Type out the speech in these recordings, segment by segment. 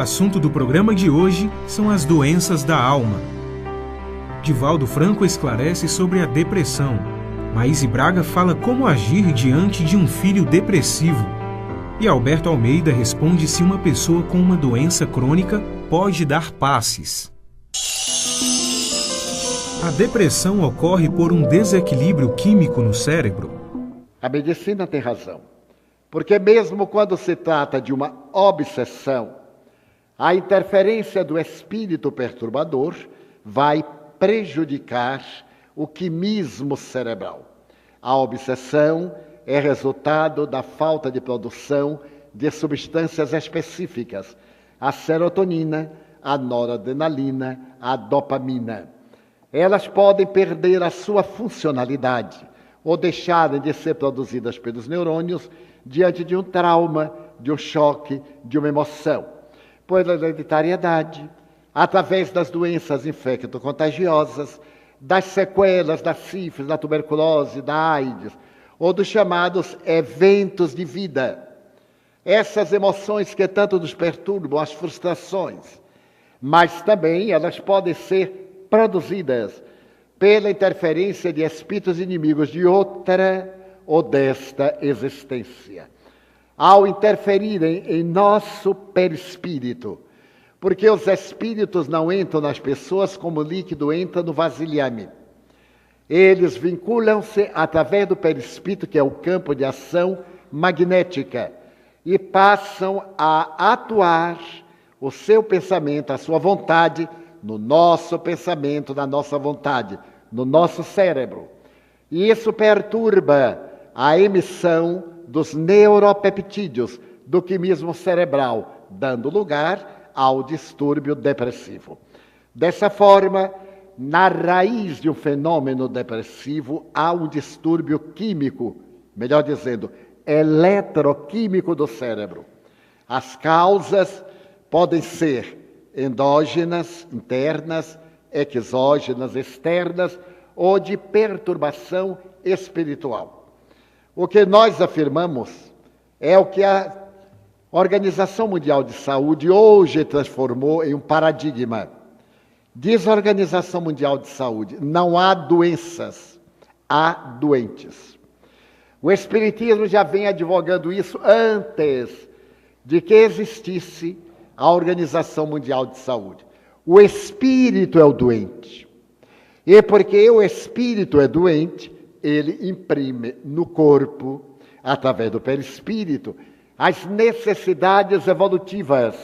assunto do programa de hoje são as doenças da alma. Divaldo Franco esclarece sobre a depressão. Maíse Braga fala como agir diante de um filho depressivo. E Alberto Almeida responde se uma pessoa com uma doença crônica pode dar passes. A depressão ocorre por um desequilíbrio químico no cérebro? A medicina tem razão, porque mesmo quando se trata de uma obsessão, a interferência do espírito perturbador vai prejudicar o quimismo cerebral. A obsessão é resultado da falta de produção de substâncias específicas, a serotonina, a noradrenalina, a dopamina. Elas podem perder a sua funcionalidade ou deixarem de ser produzidas pelos neurônios diante de um trauma, de um choque, de uma emoção. Por hereditariedade, através das doenças infecto-contagiosas, das sequelas da sífilis, da tuberculose, da AIDS, ou dos chamados eventos de vida. Essas emoções que tanto nos perturbam, as frustrações, mas também elas podem ser produzidas pela interferência de espíritos inimigos de outra ou desta existência. Ao interferirem em nosso perispírito, porque os espíritos não entram nas pessoas como o líquido entra no vasilhame. Eles vinculam-se através do perispírito, que é o campo de ação magnética, e passam a atuar o seu pensamento, a sua vontade, no nosso pensamento, na nossa vontade, no nosso cérebro. E isso perturba a emissão dos neuropeptídeos, do quimismo cerebral, dando lugar ao distúrbio depressivo. Dessa forma, na raiz de um fenômeno depressivo, há um distúrbio químico, melhor dizendo, eletroquímico do cérebro. As causas podem ser endógenas, internas, exógenas, externas, ou de perturbação espiritual. O que nós afirmamos é o que a Organização Mundial de Saúde hoje transformou em um paradigma. Diz a Organização Mundial de Saúde, não há doenças, há doentes. O Espiritismo já vem advogando isso antes de que existisse a Organização Mundial de Saúde. O espírito é o doente. E porque o espírito é doente, ele imprime no corpo, através do perispírito, as necessidades evolutivas,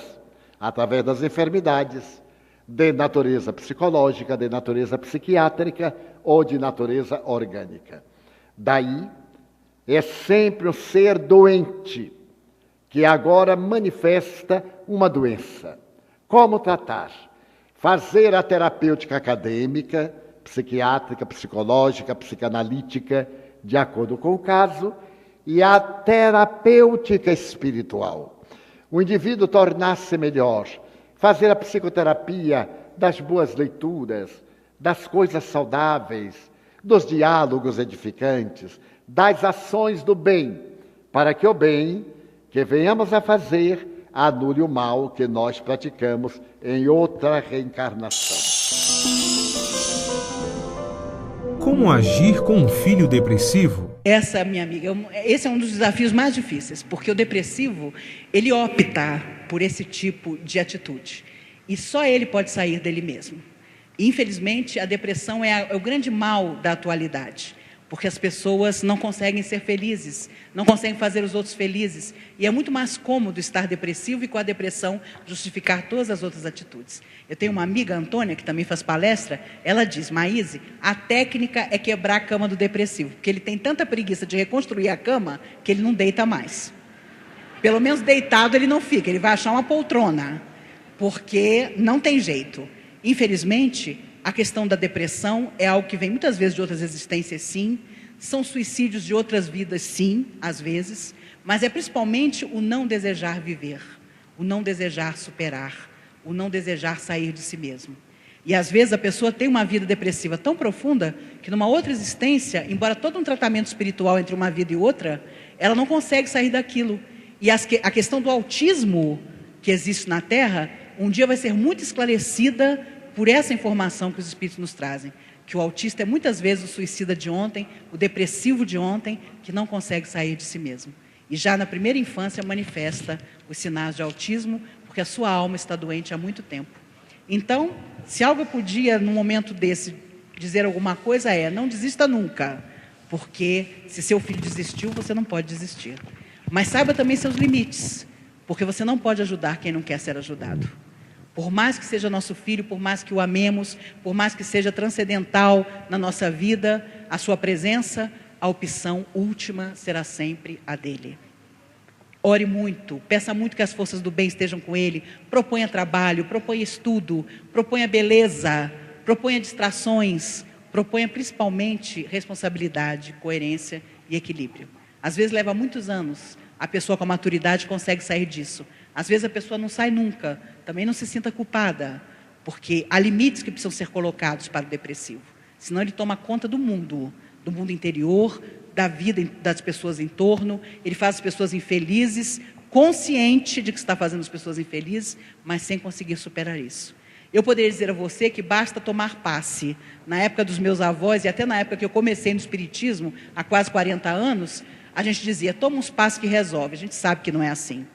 através das enfermidades, de natureza psicológica, de natureza psiquiátrica ou de natureza orgânica. Daí, é sempre um ser doente que agora manifesta uma doença. Como tratar? Fazer a terapêutica acadêmica, psiquiátrica, psicológica, psicanalítica, de acordo com o caso, e a terapêutica espiritual. O indivíduo tornar-se melhor, fazer a psicoterapia das boas leituras, das coisas saudáveis, dos diálogos edificantes, das ações do bem, para que o bem que venhamos a fazer anule o mal que nós praticamos em outra reencarnação. Como agir com um filho depressivo? Essa, minha amiga, esse é um dos desafios mais difíceis, porque o depressivo, ele opta por esse tipo de atitude. E só ele pode sair dele mesmo. Infelizmente, a depressão é o grande mal da atualidade, porque as pessoas não conseguem ser felizes, não conseguem fazer os outros felizes. E é muito mais cômodo estar depressivo e com a depressão justificar todas as outras atitudes. Eu tenho uma amiga, Antônia, que também faz palestra, ela diz, Maíse, a técnica é quebrar a cama do depressivo, porque ele tem tanta preguiça de reconstruir a cama que ele não deita mais. Pelo menos deitado ele não fica, ele vai achar uma poltrona, porque não tem jeito. Infelizmente, a questão da depressão é algo que vem muitas vezes de outras existências, sim. São suicídios de outras vidas, sim, às vezes. Mas é principalmente o não desejar viver, o não desejar superar, o não desejar sair de si mesmo. E às vezes a pessoa tem uma vida depressiva tão profunda que numa outra existência, embora todo um tratamento espiritual entre uma vida e outra, ela não consegue sair daquilo. E a questão do autismo, que existe na Terra, um dia vai ser muito esclarecida por essa informação que os espíritos nos trazem. Que o autista é muitas vezes o suicida de ontem, o depressivo de ontem, que não consegue sair de si mesmo. E já na primeira infância manifesta os sinais de autismo, porque a sua alma está doente há muito tempo. Então, se algo eu podia, num momento desse, dizer alguma coisa não desista nunca, porque se seu filho desistiu, você não pode desistir. Mas saiba também seus limites, porque você não pode ajudar quem não quer ser ajudado. Por mais que seja nosso filho, por mais que o amemos, por mais que seja transcendental na nossa vida, a sua presença, a opção última será sempre a dele. Ore muito, peça muito que as forças do bem estejam com ele, proponha trabalho, proponha estudo, proponha beleza, proponha distrações, proponha principalmente responsabilidade, coerência e equilíbrio. Às vezes leva muitos anos, a pessoa com a maturidade consegue sair disso. Às vezes a pessoa não sai nunca, também não se sinta culpada, porque há limites que precisam ser colocados para o depressivo. Senão ele toma conta do mundo interior, da vida das pessoas em torno, ele faz as pessoas infelizes, consciente de que está fazendo as pessoas infelizes, mas sem conseguir superar isso. Eu poderia dizer a você que basta tomar passe. Na época dos meus avós, e até na época que eu comecei no espiritismo, há quase 40 anos, a gente dizia, toma uns passes que resolve. A gente sabe que não é assim.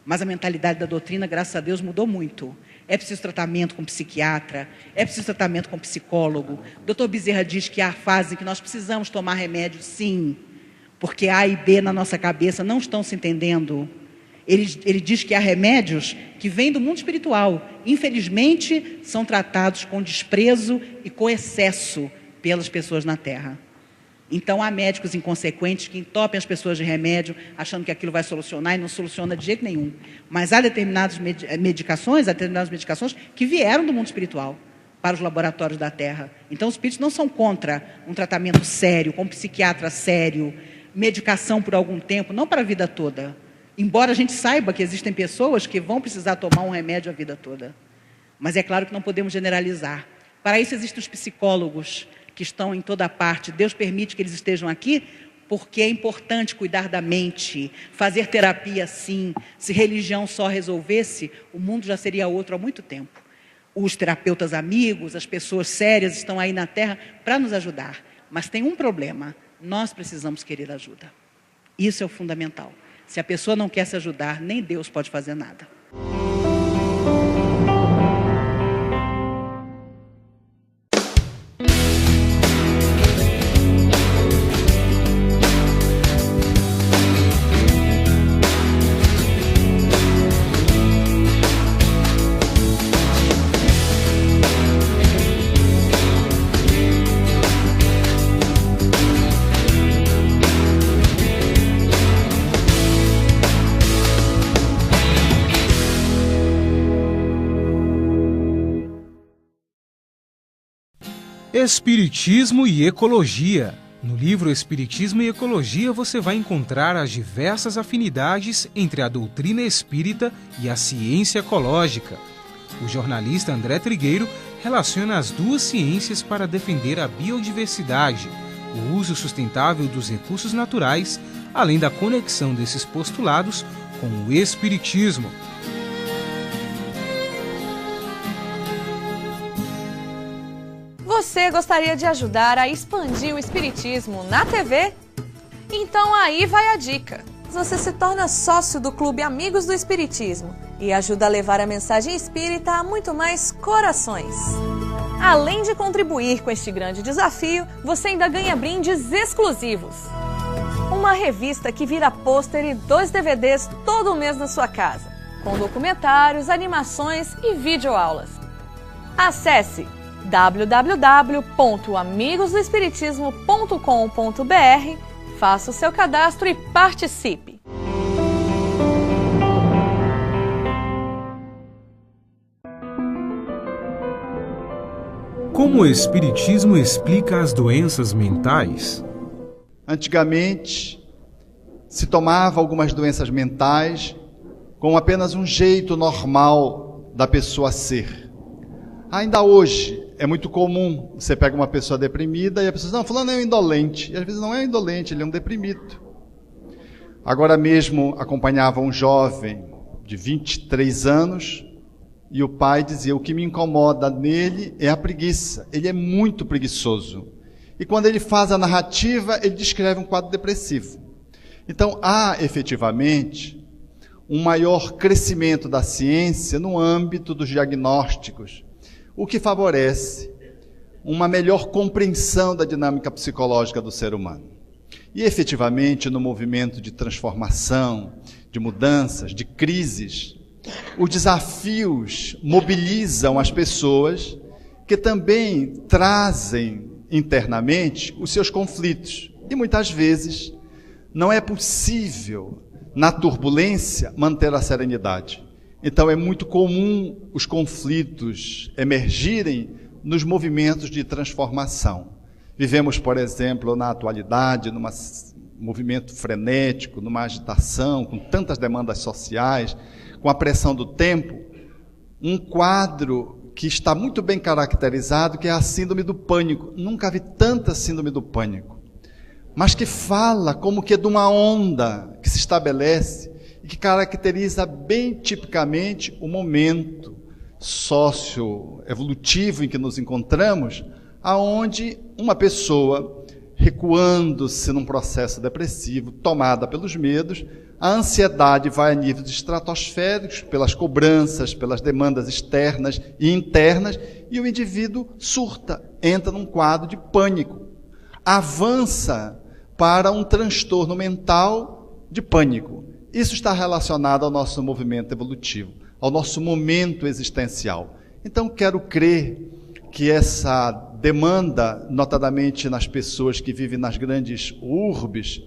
Mas a mentalidade da doutrina, graças a Deus, mudou muito. É preciso tratamento com psiquiatra, é preciso tratamento com psicólogo. O Dr. Bezerra diz que há fase em que nós precisamos tomar remédio, sim, porque A e B na nossa cabeça não estão se entendendo. Ele diz que há remédios que vêm do mundo espiritual. Infelizmente, são tratados com desprezo e com excesso pelas pessoas na Terra. Então, há médicos inconsequentes que entopem as pessoas de remédio, achando que aquilo vai solucionar e não soluciona de jeito nenhum. Mas há determinadas medicações que vieram do mundo espiritual para os laboratórios da Terra. Então, os espíritos não são contra um tratamento sério, com um psiquiatra sério, medicação por algum tempo, não para a vida toda. Embora a gente saiba que existem pessoas que vão precisar tomar um remédio a vida toda. Mas é claro que não podemos generalizar. Para isso existem os psicólogos, que estão em toda parte. Deus permite que eles estejam aqui, porque é importante cuidar da mente, fazer terapia sim. Se religião só resolvesse, o mundo já seria outro há muito tempo. Os terapeutas amigos, as pessoas sérias estão aí na Terra para nos ajudar. Mas tem um problema, nós precisamos querer ajuda. Isso é o fundamental. Se a pessoa não quer se ajudar, nem Deus pode fazer nada. Espiritismo e Ecologia. No livro Espiritismo e Ecologia você vai encontrar as diversas afinidades entre a doutrina espírita e a ciência ecológica. O jornalista André Trigueiro relaciona as duas ciências para defender a biodiversidade, o uso sustentável dos recursos naturais, além da conexão desses postulados com o Espiritismo. Você gostaria de ajudar a expandir o Espiritismo na TV? Então aí vai a dica. Você se torna sócio do Clube Amigos do Espiritismo e ajuda a levar a mensagem espírita a muito mais corações. Além de contribuir com este grande desafio, você ainda ganha brindes exclusivos. Uma revista que vira pôster e 2 DVDs todo mês na sua casa, com documentários, animações e videoaulas. Acesse www.amigosdoespiritismo.com.br, faça o seu cadastro e participe! Como o Espiritismo explica as doenças mentais? Antigamente, se tomava algumas doenças mentais como apenas um jeito normal da pessoa ser. Ainda hoje, é muito comum, você pega uma pessoa deprimida e a pessoa diz, não, fulano é um indolente. E às vezes não é um indolente, ele é um deprimido. Agora mesmo acompanhava um jovem de 23 anos, e o pai dizia: o que me incomoda nele é a preguiça, ele é muito preguiçoso. E quando ele faz a narrativa, ele descreve um quadro depressivo. Então, há efetivamente um maior crescimento da ciência no âmbito dos diagnósticos, o que favorece uma melhor compreensão da dinâmica psicológica do ser humano. E, efetivamente, no movimento de transformação, de mudanças, de crises, os desafios mobilizam as pessoas que também trazem internamente os seus conflitos. E, muitas vezes, não é possível, na turbulência, manter a serenidade. Então, é muito comum os conflitos emergirem nos movimentos de transformação. Vivemos, por exemplo, na atualidade, num movimento frenético, numa agitação, com tantas demandas sociais, com a pressão do tempo, um quadro que está muito bem caracterizado, que é a síndrome do pânico. Nunca vi tanta síndrome do pânico, mas que fala como que de uma onda que se estabelece e que caracteriza bem tipicamente o momento socioevolutivo em que nos encontramos, aonde uma pessoa, recuando-se num processo depressivo, tomada pelos medos, a ansiedade vai a níveis estratosféricos, pelas cobranças, pelas demandas externas e internas, e o indivíduo surta, entra num quadro de pânico, avança para um transtorno mental de pânico. Isso está relacionado ao nosso movimento evolutivo, ao nosso momento existencial. Então, quero crer que essa demanda, notadamente nas pessoas que vivem nas grandes urbes,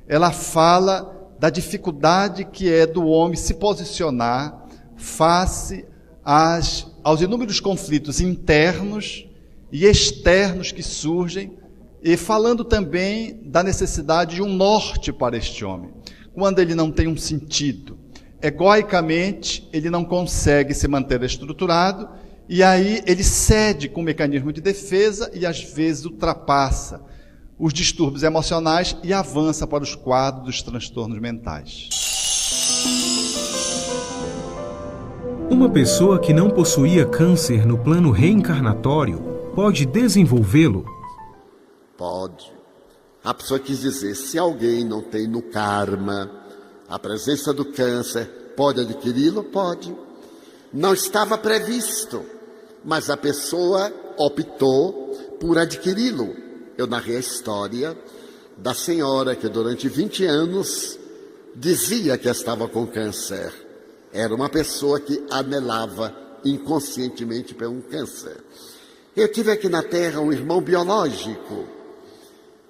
ela fala da dificuldade que é do homem se posicionar face aos inúmeros conflitos internos e externos que surgem, e falando também da necessidade de um norte para este homem. Quando ele não tem um sentido, egoicamente, ele não consegue se manter estruturado, e aí ele cede com o mecanismo de defesa e às vezes ultrapassa os distúrbios emocionais e avança para os quadros dos transtornos mentais. Uma pessoa que não possuía câncer no plano reencarnatório pode desenvolvê-lo? Pode. A pessoa quis dizer, se alguém não tem no karma a presença do câncer, pode adquiri-lo? Pode. Não estava previsto, mas a pessoa optou por adquiri-lo. Eu narrei a história da senhora que durante 20 anos dizia que estava com câncer. Era uma pessoa que anelava inconscientemente por um câncer. Eu tive aqui na Terra um irmão biológico,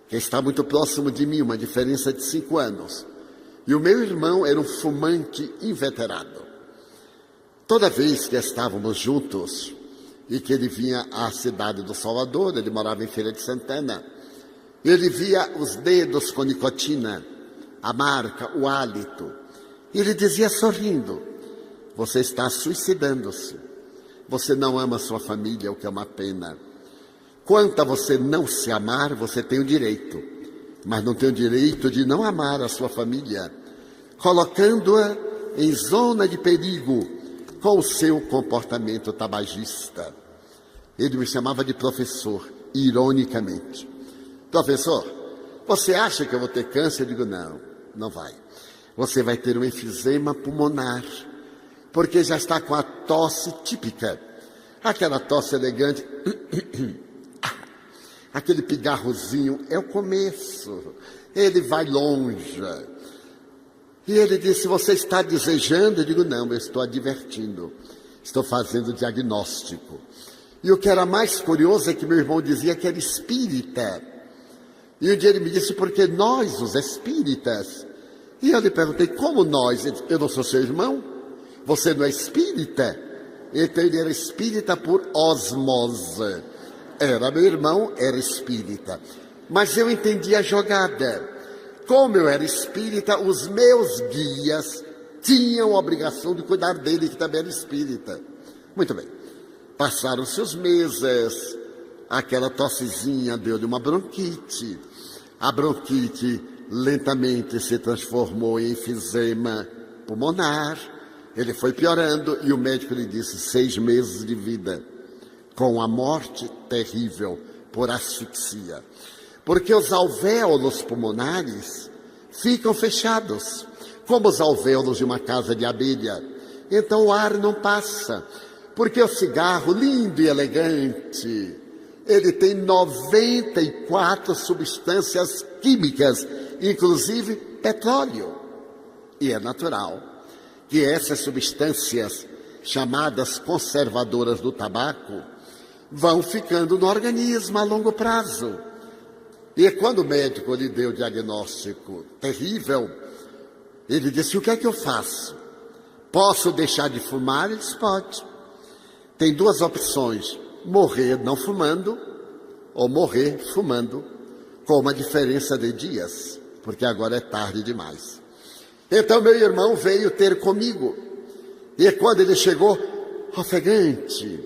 que está muito próximo de mim, uma diferença de 5 anos. E o meu irmão era um fumante inveterado. Toda vez que estávamos juntos e que ele vinha à cidade do Salvador, ele morava em Feira de Santana, ele via os dedos com nicotina, a marca, o hálito, e ele dizia sorrindo, você está suicidando-se, você não ama sua família, o que é uma pena. Quanto a você não se amar, você tem o direito, mas não tem o direito de não amar a sua família, colocando-a em zona de perigo com o seu comportamento tabagista. Ele me chamava de professor, ironicamente. Professor, você acha que eu vou ter câncer? Eu digo, não, não vai. Você vai ter um enfisema pulmonar, porque já está com a tosse típica. Aquela tosse elegante, aquele pigarrozinho, é o começo. Ele vai longe. E ele disse, você está desejando? Eu digo, não, eu estou advertindo. Estou fazendo diagnóstico. E o que era mais curioso é que meu irmão dizia que era espírita. E um dia ele me disse, porque nós, os espíritas. E eu lhe perguntei, como nós? Ele disse, eu não sou seu irmão? Você não é espírita? Então ele era espírita por osmose. Era meu irmão, era espírita. Mas eu entendi a jogada. Como eu era espírita, os meus guias tinham a obrigação de cuidar dele, que também era espírita. Muito bem. Passaram-se os meses, aquela tossezinha deu-lhe uma bronquite. A bronquite lentamente se transformou em enfisema pulmonar. Ele foi piorando e o médico lhe disse 6 meses de vida, com a morte terrível por asfixia. Porque os alvéolos pulmonares ficam fechados, como os alvéolos de uma casa de abelha. Então o ar não passa, porque o cigarro, lindo e elegante, ele tem 94 substâncias químicas, inclusive petróleo. E é natural que essas substâncias, chamadas conservadoras do tabaco, vão ficando no organismo a longo prazo. E quando o médico lhe deu o diagnóstico terrível, ele disse: o que é que eu faço? Posso deixar de fumar? Ele disse: pode. Tem 2 opções: morrer não fumando ou morrer fumando, com uma diferença de dias, porque agora é tarde demais. Então meu irmão veio ter comigo, e quando ele chegou, ofegante,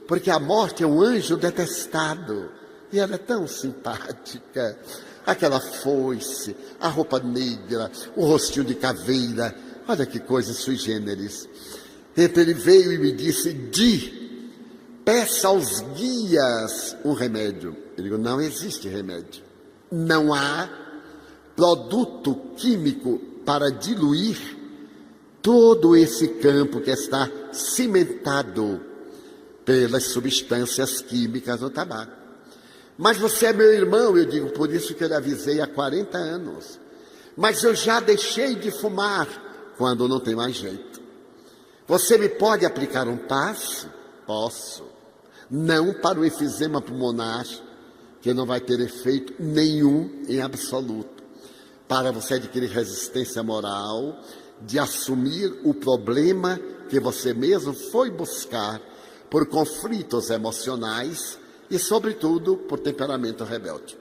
porque a morte é um anjo detestado, e ela é tão simpática, aquela foice, a roupa negra, o rostinho de caveira, olha que coisa sui generis. Então ele veio e me disse: peça aos guias um remédio. Eu digo: não existe remédio. Não há produto químico para diluir todo esse campo que está cimentado pelas substâncias químicas do tabaco. Mas você é meu irmão, eu digo, por isso que eu lhe avisei há 40 anos. Mas eu já deixei de fumar quando não tem mais jeito. Você me pode aplicar um passe? Posso. Não para o efizema pulmonar, que não vai ter efeito nenhum em absoluto. Para você adquirir resistência moral, de assumir o problema que você mesmo foi buscar por conflitos emocionais e, sobretudo, por temperamento rebelde.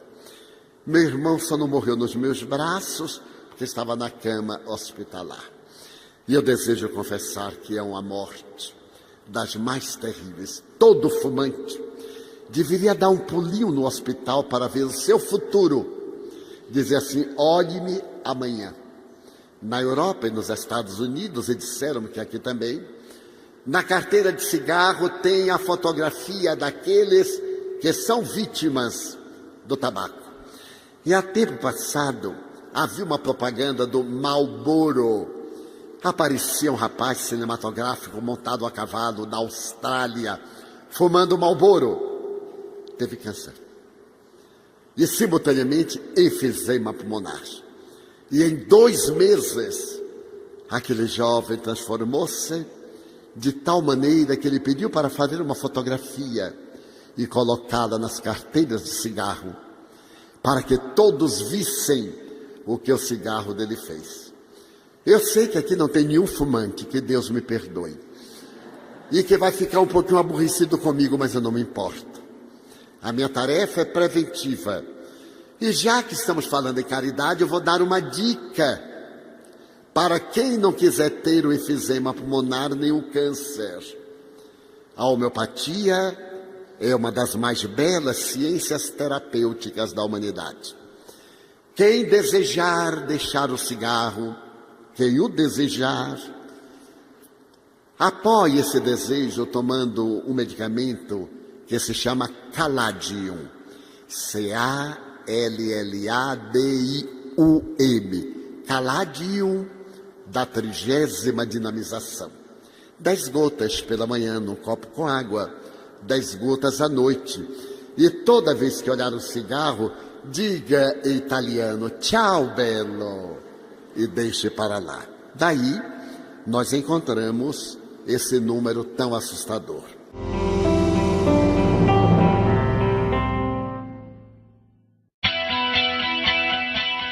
Meu irmão só não morreu nos meus braços porque estava na cama hospitalar. E eu desejo confessar que é uma morte das mais terríveis. Todo fumante deveria dar um pulinho no hospital para ver o seu futuro. Dizer assim: olhe-me amanhã. Na Europa e nos Estados Unidos, e disseram que aqui também, na carteira de cigarro tem a fotografia daqueles que são vítimas do tabaco. E há tempo passado, havia uma propaganda do Marlboro. Aparecia um rapaz cinematográfico montado a cavalo na Austrália, fumando Marlboro. Teve câncer. E, simultaneamente, enfisema pulmonar. E em 2 meses, aquele jovem transformou-se de tal maneira que ele pediu para fazer uma fotografia e colocá-la nas carteiras de cigarro, para que todos vissem o que o cigarro dele fez. Eu sei que aqui não tem nenhum fumante, que Deus me perdoe, e que vai ficar um pouquinho aborrecido comigo, mas eu não me importo. A minha tarefa é preventiva. E já que estamos falando em caridade, eu vou dar uma dica para quem não quiser ter o enfisema pulmonar nem o câncer. A homeopatia é uma das mais belas ciências terapêuticas da humanidade. Quem desejar deixar o cigarro, quem o desejar, apoie esse desejo tomando um medicamento que se chama Calladium. Calladium. Calladium da 30ª dinamização. 10 gotas pela manhã num copo com água, 10 gotas à noite. E toda vez que olhar um cigarro, diga em italiano: "Ciao bello", e deixe para lá. Daí, nós encontramos esse número tão assustador.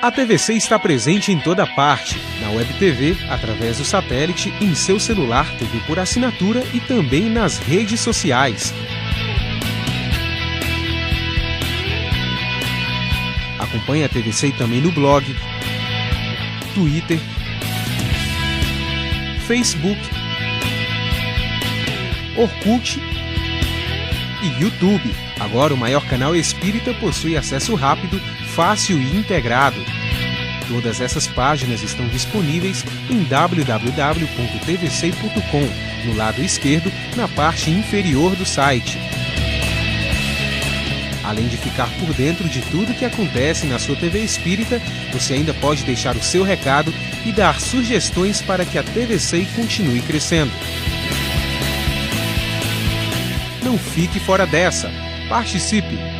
A TVC está presente em toda parte, na Web TV, através do satélite, em seu celular, TV por assinatura e também nas redes sociais. Acompanhe a TVC também no blog, Twitter, Facebook, Orkut e YouTube. Agora o maior canal espírita possui acesso rápido, fácil e integrado. Todas essas páginas estão disponíveis em www.tvsei.com, no lado esquerdo, na parte inferior do site. Além de ficar por dentro de tudo que acontece na sua TV Espírita, você ainda pode deixar o seu recado e dar sugestões para que a TVSEI continue crescendo. Não fique fora dessa. Participe!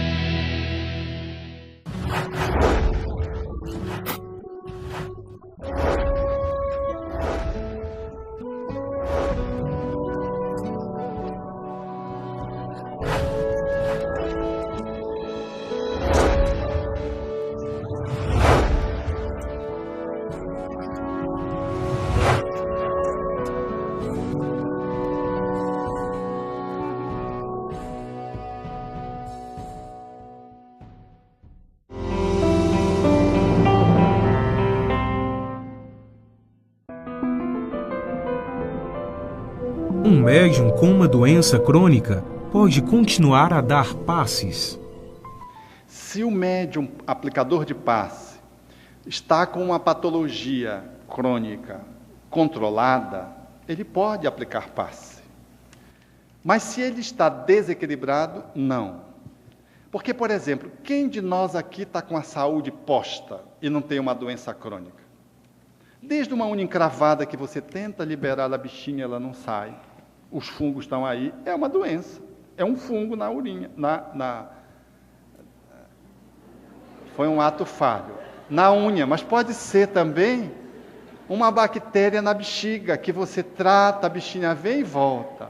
Um médium com uma doença crônica pode continuar a dar passes. Se o médium aplicador de passe está com uma patologia crônica controlada, ele pode aplicar passe. Mas se ele está desequilibrado, não. Porque, por exemplo, quem de nós aqui está com a saúde posta e não tem uma doença crônica? Desde uma unha encravada que você tenta liberar a bichinha, ela não sai. Os fungos estão aí, é uma doença. É um fungo na urina. Foi um ato falho. Na unha, mas pode ser também uma bactéria na bexiga, que você trata, a bichinha vem e volta.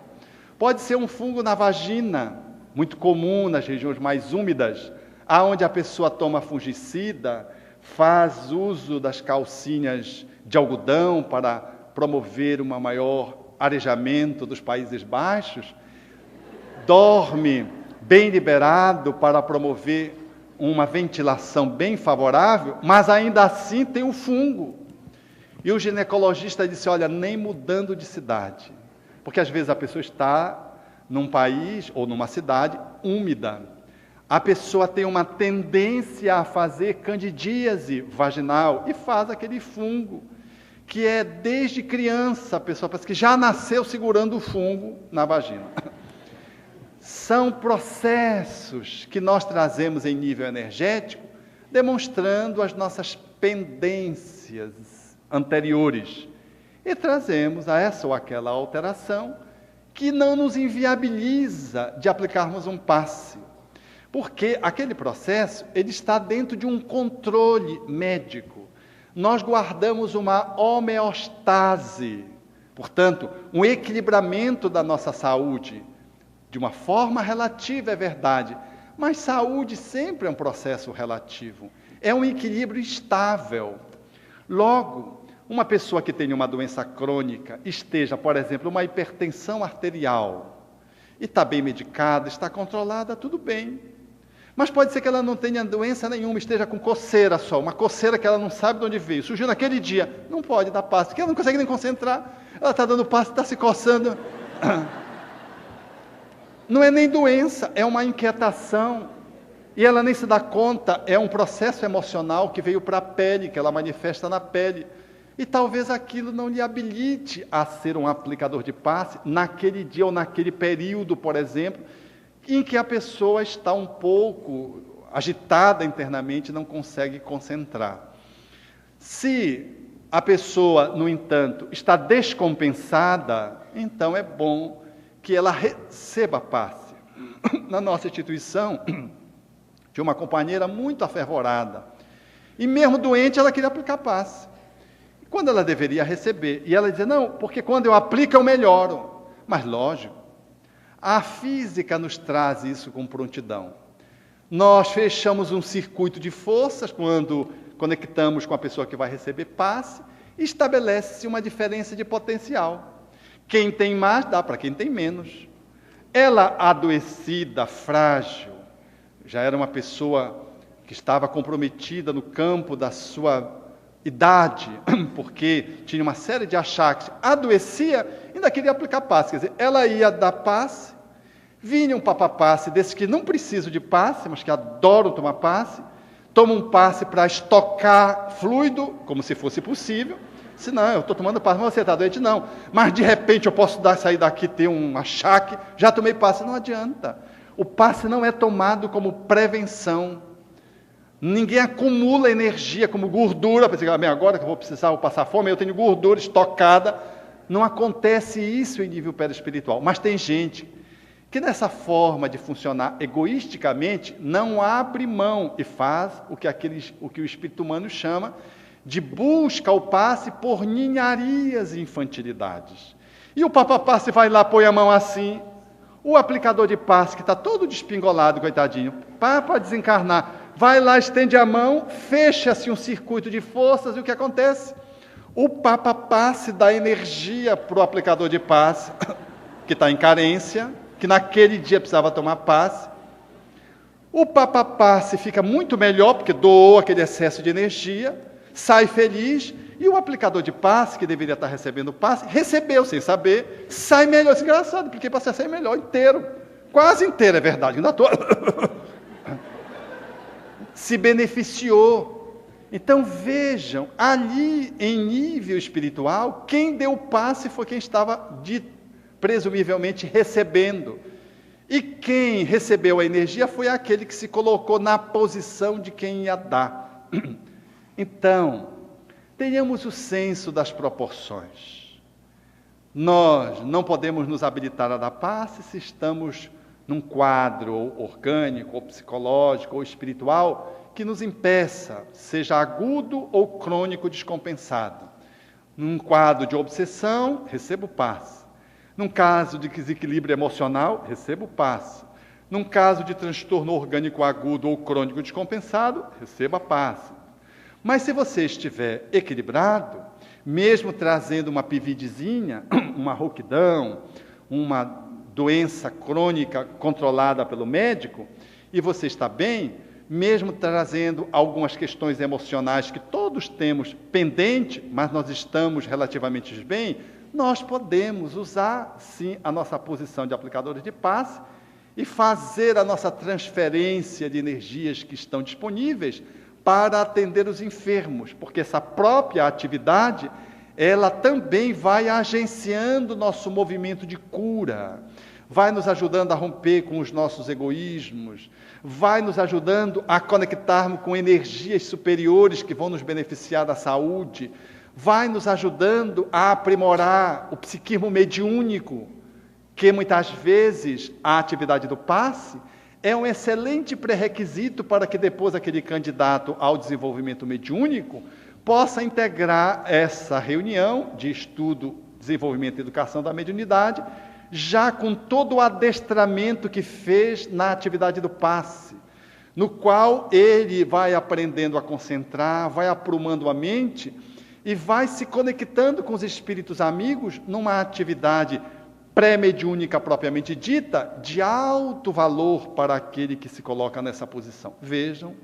Pode ser um fungo na vagina, muito comum nas regiões mais úmidas, aonde a pessoa toma fungicida, faz uso das calcinhas de algodão para promover uma maior arejamento dos Países Baixos, dorme bem liberado para promover uma ventilação bem favorável, mas ainda assim tem um fungo. E o ginecologista disse, olha, nem mudando de cidade, porque às vezes a pessoa está num país ou numa cidade úmida. A pessoa tem uma tendência a fazer candidíase vaginal e faz aquele fungo, que é desde criança, a pessoa parece que já nasceu segurando o fungo na vagina. São processos que nós trazemos em nível energético, demonstrando as nossas pendências anteriores. E trazemos a essa ou aquela alteração que não nos inviabiliza de aplicarmos um passe. Porque aquele processo, ele está dentro de um controle médico. Nós guardamos uma homeostase, portanto, um equilibramento da nossa saúde, de uma forma relativa, é verdade, mas saúde sempre é um processo relativo, é um equilíbrio estável. Logo, uma pessoa que tem uma doença crônica, esteja, por exemplo, uma hipertensão arterial, e está bem medicada, está controlada, tudo bem. Mas pode ser que ela não tenha doença nenhuma, esteja com coceira só, uma coceira que ela não sabe de onde veio, surgiu naquele dia, não pode dar passe, porque ela não consegue nem concentrar, ela está dando passe, está se coçando. Não é nem doença, é uma inquietação, e ela nem se dá conta, é um processo emocional que veio para a pele, que ela manifesta na pele, e talvez aquilo não lhe habilite a ser um aplicador de passe naquele dia ou naquele período, por exemplo, em que a pessoa está um pouco agitada internamente e não consegue concentrar. Se a pessoa, no entanto, está descompensada, então é bom que ela receba passe. Na nossa instituição, tinha uma companheira muito afervorada, e mesmo doente ela queria aplicar passe. Quando ela deveria receber, e ela dizia, não, porque quando eu aplico eu melhoro. Mas lógico, a física nos traz isso com prontidão. Nós fechamos um circuito de forças quando conectamos com a pessoa que vai receber passe, e estabelece-se uma diferença de potencial. Quem tem mais, dá para quem tem menos. Ela, adoecida, frágil, já era uma pessoa que estava comprometida no campo da sua idade, porque tinha uma série de achaques, adoecia, ainda queria aplicar passe. Quer dizer, ela ia dar passe, vinha um papapasse desses que não precisam de passe, mas que adoram tomar passe, toma um passe para estocar fluido, como se fosse possível. Se não, eu estou tomando passe, mas você está doente? Não. Mas de repente eu posso sair daqui, ter um achaque, já tomei passe. Não adianta. O passe não é tomado como prevenção. Ninguém acumula energia como gordura, para dizer, agora que eu vou passar fome, eu tenho gordura estocada. Não acontece isso em nível perispiritual. Mas tem gente que nessa forma de funcionar egoisticamente não abre mão e faz o que o espírito humano chama de busca o passe por ninharias e infantilidades. E o passe vai lá, põe a mão assim, o aplicador de passe, que está todo despingolado, coitadinho, para desencarnar, vai lá, estende a mão, fecha-se um circuito de forças, e o que acontece? O passe dá energia para o aplicador de passe, que está em carência, que naquele dia precisava tomar passe. O passe fica muito melhor, porque doou aquele excesso de energia, sai feliz, e o aplicador de passe, que deveria estar recebendo passe, recebeu sem saber, sai melhor. Isso é engraçado, porque para sair melhor inteiro, quase inteiro, é verdade, ainda estou... se beneficiou. Então vejam, ali em nível espiritual, quem deu o passe foi quem estava presumivelmente recebendo. E quem recebeu a energia foi aquele que se colocou na posição de quem ia dar. Então, tenhamos o senso das proporções. Nós não podemos nos habilitar a dar passe se estamos num quadro orgânico, ou psicológico, ou espiritual, que nos impeça, seja agudo ou crônico descompensado. Num quadro de obsessão, recebo passe. Num caso de desequilíbrio emocional, recebo passe. Num caso de transtorno orgânico agudo ou crônico descompensado, receba passe. Mas se você estiver equilibrado, mesmo trazendo uma pividezinha, uma rouquidão, uma doença crônica controlada pelo médico, e você está bem, mesmo trazendo algumas questões emocionais que todos temos pendente, mas nós estamos relativamente bem, nós podemos usar, sim, a nossa posição de aplicadores de passe e fazer a nossa transferência de energias que estão disponíveis para atender os enfermos, porque essa própria atividade, ela também vai agenciando nosso movimento de cura, vai nos ajudando a romper com os nossos egoísmos, vai nos ajudando a conectarmos com energias superiores que vão nos beneficiar da saúde, vai nos ajudando a aprimorar o psiquismo mediúnico, que muitas vezes a atividade do passe é um excelente pré-requisito para que depois aquele candidato ao desenvolvimento mediúnico possa integrar essa reunião de estudo, desenvolvimento e educação da mediunidade, já com todo o adestramento que fez na atividade do passe, no qual ele vai aprendendo a concentrar, vai aprumando a mente e vai se conectando com os espíritos amigos numa atividade pré-mediúnica propriamente dita, de alto valor para aquele que se coloca nessa posição. Vejam,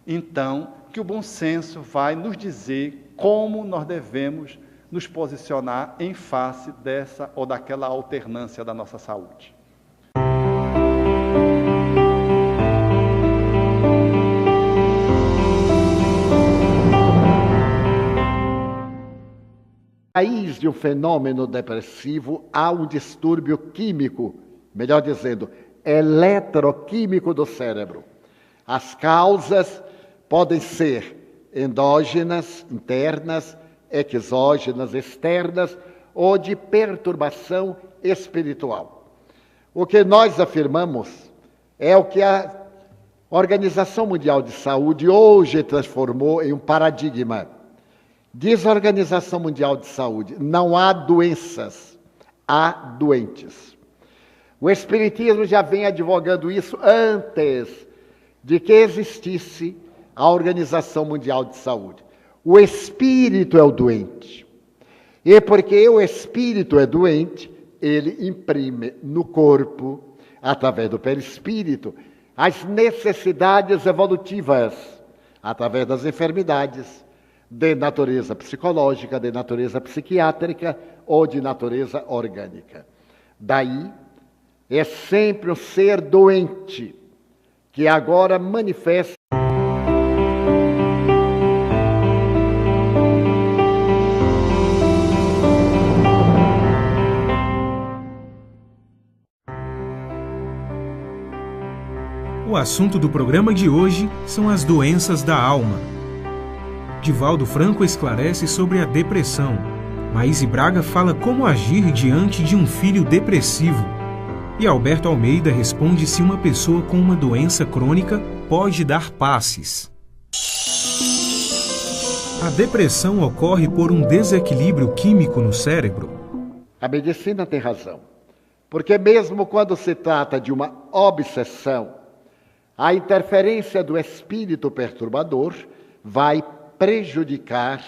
então, que o bom senso vai nos dizer como nós devemos nos posicionar em face dessa ou daquela alternância da nossa saúde. Raiz de um fenômeno depressivo há um distúrbio químico, melhor dizendo, eletroquímico do cérebro. As causas podem ser endógenas, internas, exógenas, externas, ou de perturbação espiritual. O que nós afirmamos é o que a Organização Mundial de Saúde hoje transformou em um paradigma. Diz a Organização Mundial de Saúde, não há doenças, há doentes. O Espiritismo já vem advogando isso antes de que existisse a Organização Mundial de Saúde. O espírito é o doente. E porque o espírito é doente, ele imprime no corpo, através do perispírito, as necessidades evolutivas, através das enfermidades, de natureza psicológica, de natureza psiquiátrica ou de natureza orgânica. Daí, é sempre um ser doente que agora manifesta O assunto do programa de hoje são as doenças da alma. Divaldo Franco esclarece sobre a depressão. Maíse Braga fala como agir diante de um filho depressivo. E Alberto Almeida responde se uma pessoa com uma doença crônica pode dar passes. A depressão ocorre por um desequilíbrio químico no cérebro? A medicina tem razão, porque mesmo quando se trata de uma obsessão, a interferência do espírito perturbador vai prejudicar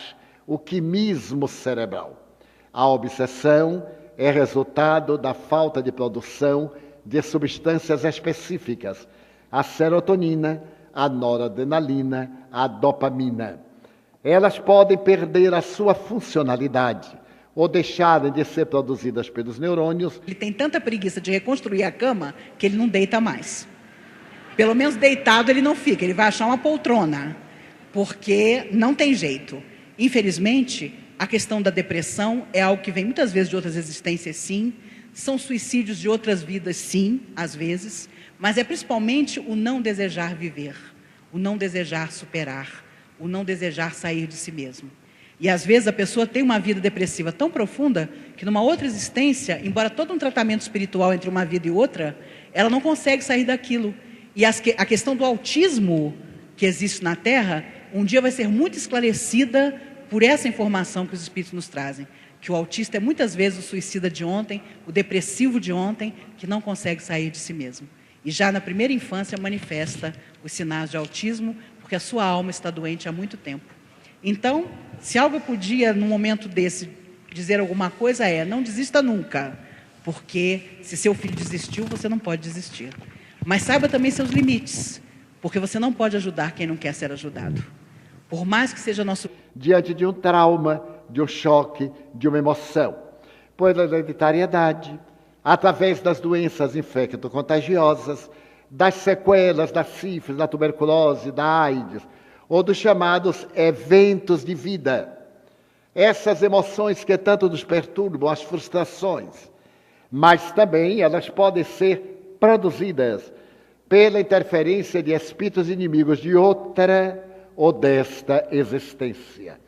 o quimismo cerebral. A obsessão é resultado da falta de produção de substâncias específicas, a serotonina, a noradrenalina, a dopamina. Elas podem perder a sua funcionalidade ou deixarem de ser produzidas pelos neurônios. Ele tem tanta preguiça de reconstruir a cama que ele não deita mais. Pelo menos deitado ele não fica, ele vai achar uma poltrona, porque não tem jeito. Infelizmente, a questão da depressão é algo que vem muitas vezes de outras existências, sim. São suicídios de outras vidas, sim, às vezes. Mas é principalmente o não desejar viver, o não desejar superar, o não desejar sair de si mesmo. E às vezes a pessoa tem uma vida depressiva tão profunda que numa outra existência, embora todo um tratamento espiritual entre uma vida e outra, ela não consegue sair daquilo. E a questão do autismo que existe na Terra, um dia vai ser muito esclarecida por essa informação que os espíritos nos trazem. Que o autista é muitas vezes o suicida de ontem, o depressivo de ontem, que não consegue sair de si mesmo. E já na primeira infância manifesta os sinais de autismo, porque a sua alma está doente há muito tempo. Então, se algo eu podia, num momento desse, dizer alguma coisa não desista nunca, porque se seu filho desistiu, você não pode desistir. Mas saiba também seus limites, porque você não pode ajudar quem não quer ser ajudado. Por mais que seja nosso... Diante de um trauma, de um choque, de uma emoção, por hereditariedade, através das doenças infecto-contagiosas, das sequelas da sífilis, da tuberculose, da AIDS, ou dos chamados eventos de vida. Essas emoções que tanto nos perturbam, as frustrações, mas também elas podem ser produzidas pela interferência de espíritos inimigos de outra ou desta existência.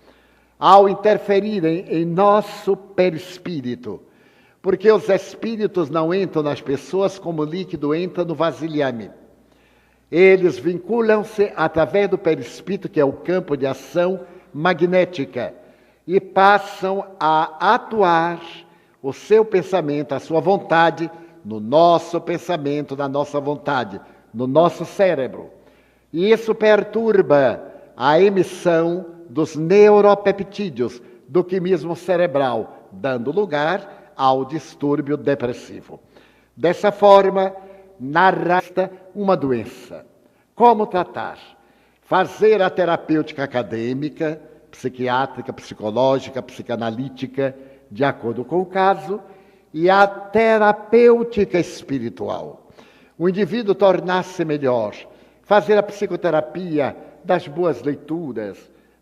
Ao interferirem em nosso perispírito, porque os espíritos não entram nas pessoas como o líquido entra no vasilhame. Eles vinculam-se através do perispírito, que é o campo de ação magnética, e passam a atuar o seu pensamento, a sua vontade, no nosso pensamento, na nossa vontade, no nosso cérebro. E isso perturba a emissão dos neuropeptídeos, do quimismo cerebral, dando lugar ao distúrbio depressivo. Dessa forma, narra uma doença. Como tratar? Fazer a terapêutica acadêmica, psiquiátrica, psicológica, psicanalítica, de acordo com o caso, e a terapêutica espiritual. O indivíduo tornar-se melhor, fazer a psicoterapia das boas leituras,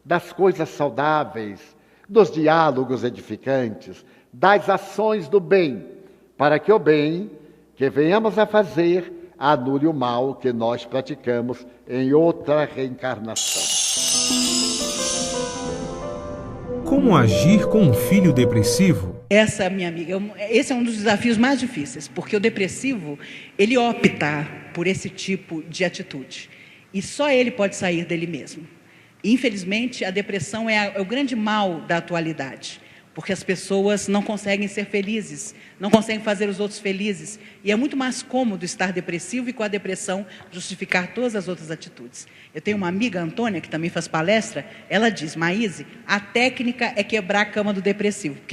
das coisas saudáveis, dos diálogos edificantes, das ações do bem, para que o bem que venhamos a fazer anule o mal que nós praticamos em outra reencarnação. Como agir com um filho depressivo? Essa, minha amiga, esse é um dos desafios mais difíceis, porque o depressivo, ele opta por esse tipo de atitude. E só ele pode sair dele mesmo. Infelizmente, a depressão é o grande mal da atualidade, porque as pessoas não conseguem ser felizes, não conseguem fazer os outros felizes. E é muito mais cômodo estar depressivo e com a depressão justificar todas as outras atitudes. Eu tenho uma amiga, Antônia, que também faz palestra, ela diz: Maíse, a técnica é quebrar a cama do depressivo, porque